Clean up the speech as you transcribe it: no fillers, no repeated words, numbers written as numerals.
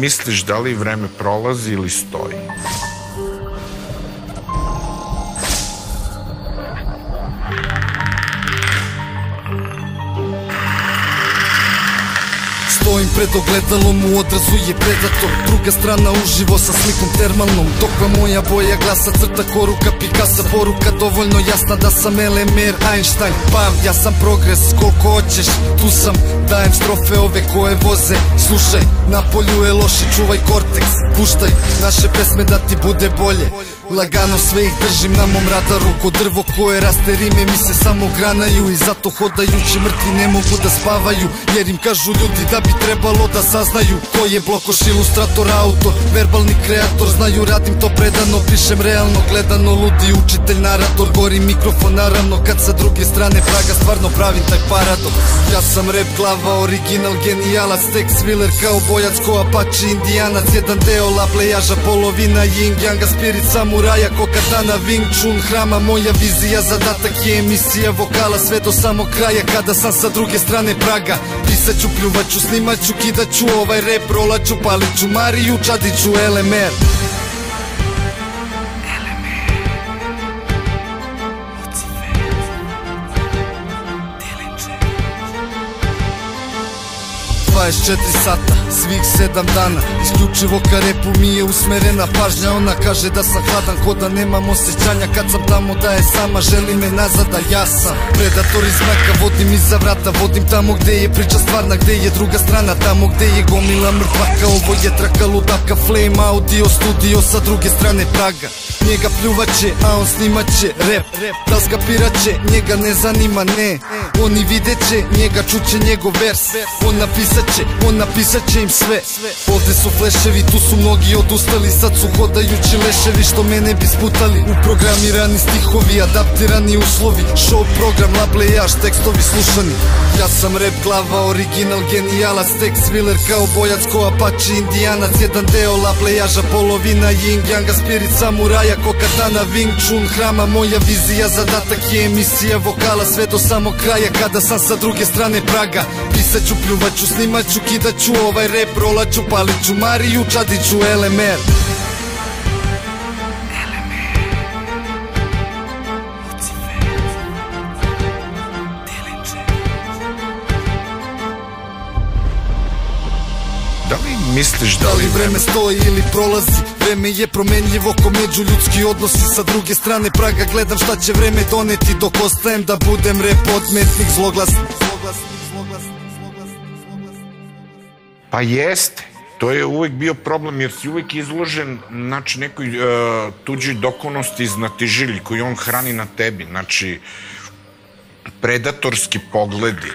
misliš da li vreme prolazi ili stoji? Stojim pred ogledalom, u odrazu je predator. Druga strana uživo sa slikom termalnom. Dokva moja boja glasa, crta koruka Picasso. Poruka dovoljno jasna da sam LMR Einstein. Bam, ja sam progres, koliko hoćeš, tu sam. Dajem strofe ove koje voze. Slušaj, na polju je loše, čuvaj korteks. Puštaj naše pesme da ti bude bolje. Lagano sve ih držim na mom radaru. Ko drvo koje raste rime mi se samo granaju. I zato hodajući mrtvi ne mogu da spavaju. Jer im kažu ljudi da bi trebalo da saznaju ko je Blokoš, ilustrator, autor, verbalni kreator. Znaju radim to predano, pišem realno gledano. Ludi učitelj, narator, gori mikrofon naravno. Kad sa druge strane praga stvarno pravim taj paradoks. Ja sam rap glava, original, genijalac, Tex Willer kao bojac, ko Apache, indijanac. Jedan deo la plejaža, polovina yin yanga, spirit samuraja, ko katana, Wing Chun, hrama. Moja vizija, zadatak je emisija vokala sve do samog kraja. Kada sam sa druge strane praga, pisaću, pljuvaću, snimaću, kidaću ovaj rap, rolaću, paliću Mariju, čadiću LMR. sata, svih 7 dana, isključivo ka repu mi je usmerena pažnja. Ona kaže da sam hladan, ko da nemam osjećanja. Kad sam tamo da je sama, želi me nazad, a ja sam predator iz mraka, vodim iza vrata. Vodim tamo gde je priča stvarna, gde je druga strana, tamo gde je gomila mrtvaka. Ovo je traka ludaka, Flame Audio Studio sa druge strane praga. Njega pljuvaće, a on snimaće rap. Da li skapiraće, njega ne zanima, ne. Oni videće, njega čuće njegov vers. On napisat će im sve. Ovde su fleševi, tu su mnogi odustali. Sad su hodajući leševi što mene bi sputali. Uprogramirani stihovi, adaptirani uslovi. Show program, lablejaž, tekstovi slušani. Ja sam rap glava, original, genijalac, Tex Willer kao bojac, ko Apache, indijanac. Jedan deo lablejaža, polovina yin yanga, spirit samuraja, ko katana, Wing Chun, hrama. Moja vizija, zadatak je emisija vokala sve do samog kraja. Kada sam sa druge strane praga, pisaću, pljuvaću, snimaću, kidaću ovaj rap, rolaću, paliću Mariju, čadiću LMR. Da li misliš da li vreme stoji ili prolazi? Vreme je promenljivo ko međuljudski odnosi. Sa druge strane praga gledam šta će vreme doneti, dok ostajem da budem rap odmetnik, zloglasnik. Pa jeste, to je uvek bio problem jer si uvek izložen nekoj tuđoj dokonosti i znatiželji koju on hrani na tebi, predatorski pogledi.